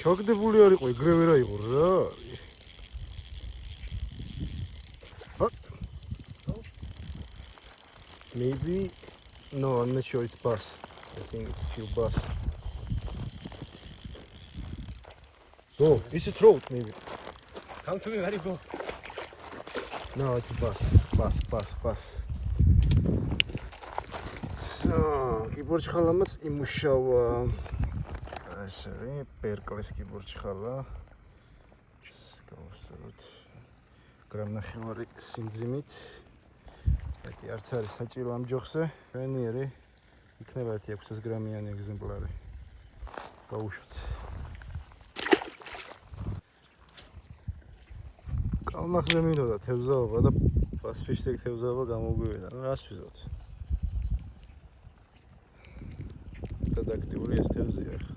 ჩაგდებული არ იყო, ეგრევე რა იყო რა. Maybe no, I'm not sure it's bass. I think it's still bass. Oh, it's a trout maybe. Come to me, where you go? No, it's a bass. So, კიბორჩხალამაც იმუშავა. ესე პერკლის კიბორჩხალა. გავუსწროთ. გრამ ნახევარი სიმძიმით. ეტი არც არის საჭირო ამ ჯოხზე. ფენიერი იქნება 600 გრამიანი ეგზემპლარი. გავუშვით. კალმახზე მინდოდა თევზაობა და ბასფიშტეკ თევზაობა გამოგვივიდა. რა ვიზოთ? Აქტიური ეს თევზია ხა.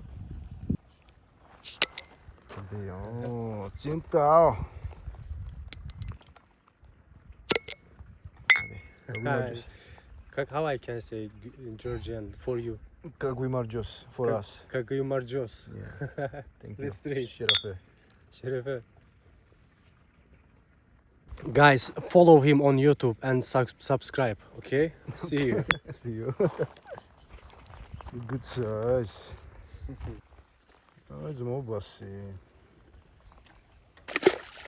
Dio, cintao. How I can say in Georgian for you? Kagvimarjos for us. Kagvimarjos. Yeah. Thank you. Let's try. Şerefe. Şerefe. Guys, follow him on YouTube and subscribe, okay? See you. See you. Good size. It's more bossy.